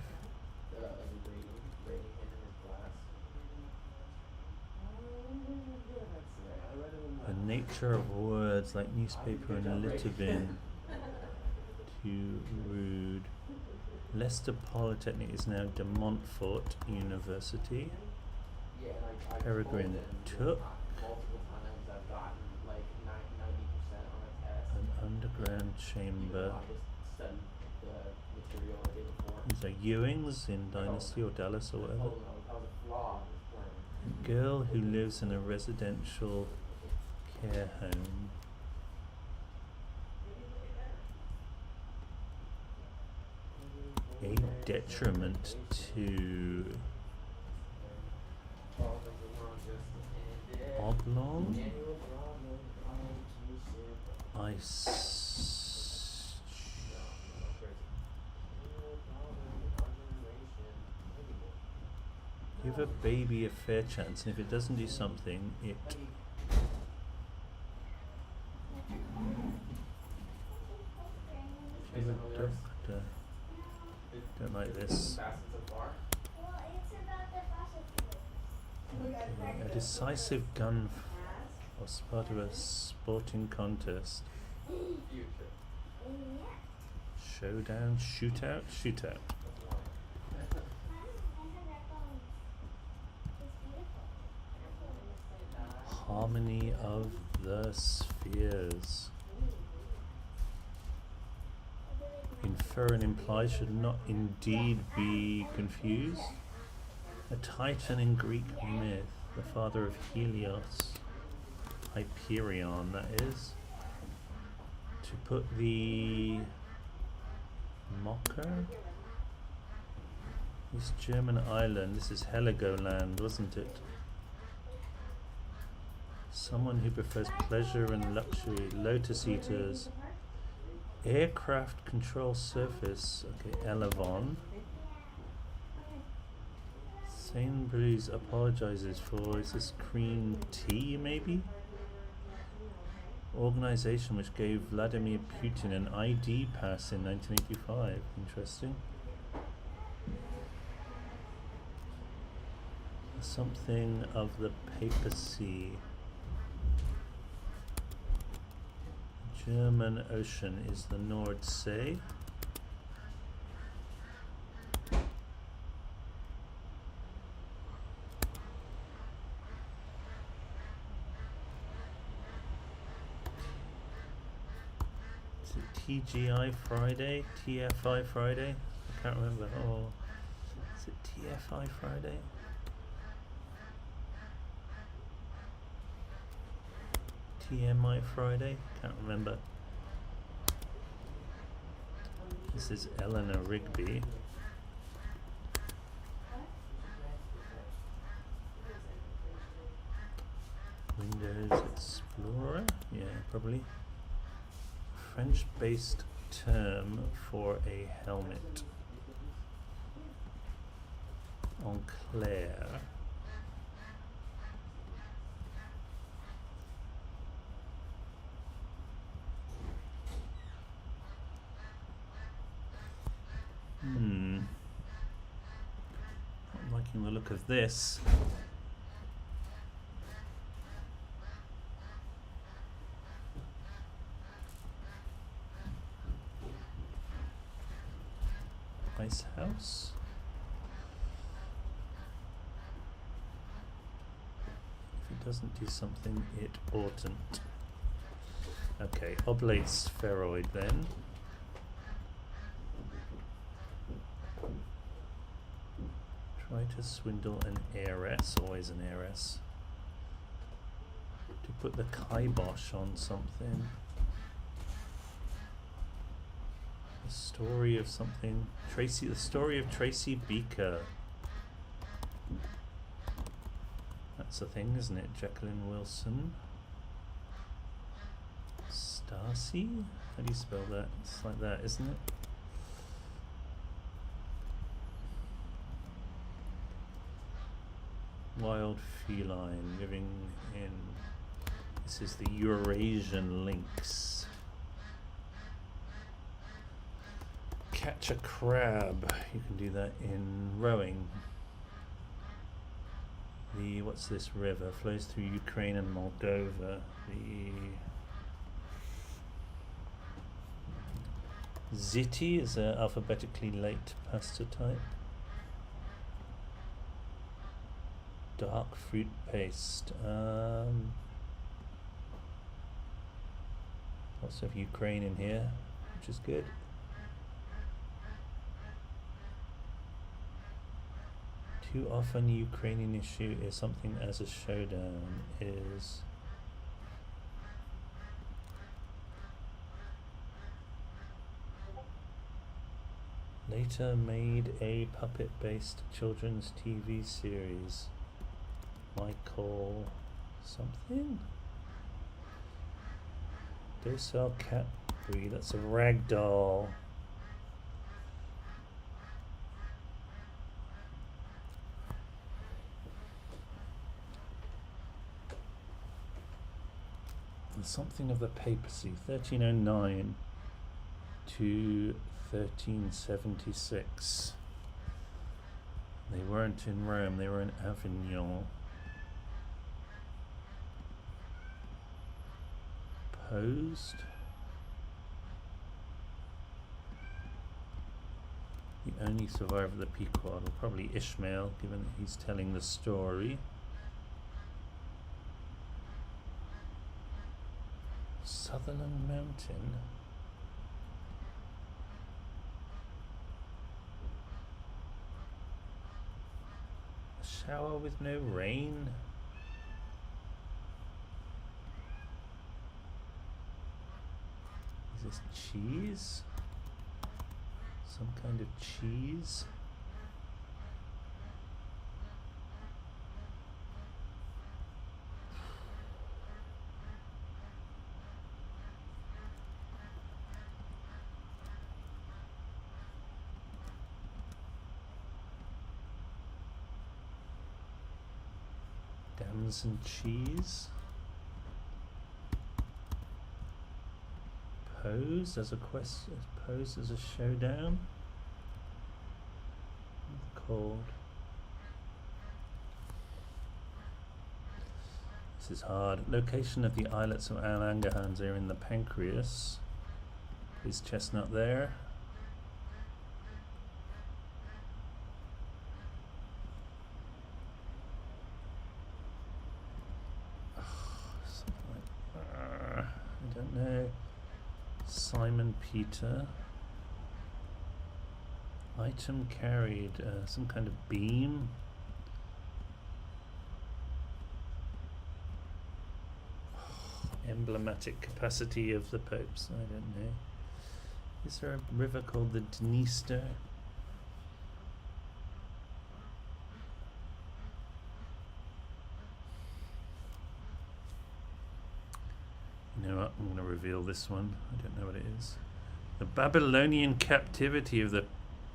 The nature of words like newspaper and a litter bin. Too rude. Leicester Polytechnic is now De Montfort University. Peregrine Took. An underground chamber. These are Ewings in Dynasty or Dallas or whatever. Girl who lives in a residential care home. A detriment to oblong. Give a baby a fair chance, and if it doesn't do something, it give a doctor. Don't like this. Okay. A decisive gun was part of a sporting contest. Showdown, shootout, shootout. Harmony of the spheres. Infer and imply should not indeed be confused. A Titan in Greek myth, the father of Helios, Hyperion, that is. To put the mocker. This German island, this is Heligoland, wasn't it? Someone who prefers pleasure and luxury, lotus eaters. Aircraft control surface, okay, Elevon. Sainsbury's apologizes for, is this cream tea maybe? Organization which gave Vladimir Putin an ID pass in 1985. Interesting. Something of the papacy. German Ocean is the Nordsee. Is it TGI Friday? TFI Friday? I can't remember. Oh, is it TFI Friday? TMI Friday? Can't remember. This is Eleanor Rigby. Windows Explorer? Yeah, probably. French-based term for a helmet. En clair. Not liking the look of this. Ice house. If it doesn't do something, it oughtn't. Okay, oblate spheroid then. Try to swindle an heiress, always an heiress. To put the kibosh on something. The story of something. The story of Tracy Beaker. That's a thing, isn't it? Jacqueline Wilson. Stacy? How do you spell that? It's like that, isn't it? Wild feline living in, this is the Eurasian lynx. Catch a crab, you can do that in rowing. The, what's this river? Flows through Ukraine and Moldova. The Ziti is an alphabetically late pasta type. Dark fruit paste. Lots of Ukraine in here, which is good. Too often Ukrainian issue is something as a showdown is later made a puppet-based children's TV series. Michael something? Docile cat breed, that's a ragdoll. Something of the papacy, 1309 to 1376. They weren't in Rome, they were in Avignon. Posed. The only survivor of the Pequod, well, probably Ishmael, given that he's telling the story. Sutherland Mountain. A shower with no rain. Is this cheese? Some kind of cheese? Damson cheese. Pose as a quest. Pose as a showdown. Called. This is hard. Location of the islets of Al-Angahans are in the pancreas. Is chestnut there? I don't know. Simon Peter. Item carried, some kind of beam. Emblematic capacity of the popes, I don't know. Is there a river called the Dniester? You know what, I'm going to reveal this one. I don't know what it is. The Babylonian captivity of the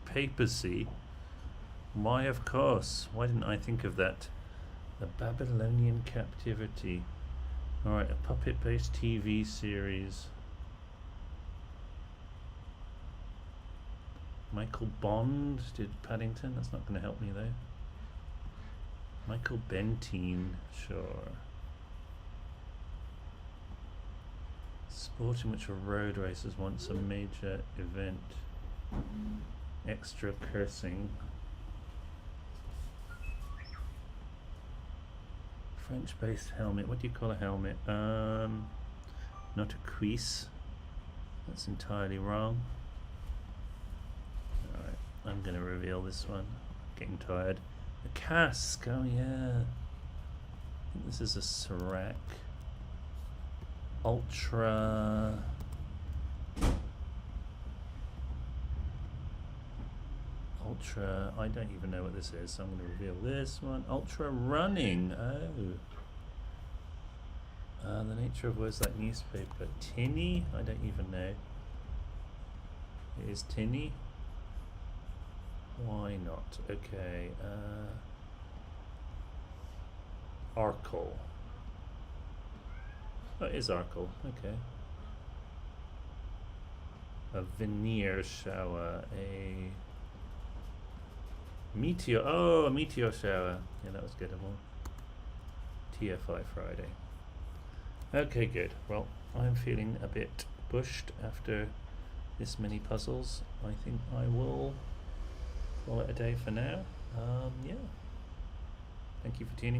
papacy. Why, of course. Why didn't I think of that? The Babylonian captivity. Alright, a puppet-based TV series. Michael Bond did Paddington. That's not going to help me though. Michael Bentine, sure. Sport in which a road race is once a major event. Extra cursing. French-based helmet. What do you call a helmet? Not a cuisse. That's entirely wrong. Alright, I'm going to reveal this one. Getting tired. The casque. Oh yeah. I think this is a Serac. Ultra. I don't even know what this is, so I'm going to reveal this one. Ultra running. Oh. The nature of words like newspaper. Tinny? I don't even know. It is tinny. Why not? Okay. Arkle. Oh, it is Arkle. Okay. A veneer shower. A meteor. Oh, a meteor shower. Yeah, that was good. TFI Friday. Okay, good. Well, I'm feeling a bit bushed after this many puzzles. I think I will call it a day for now. Yeah. Thank you for tuning in.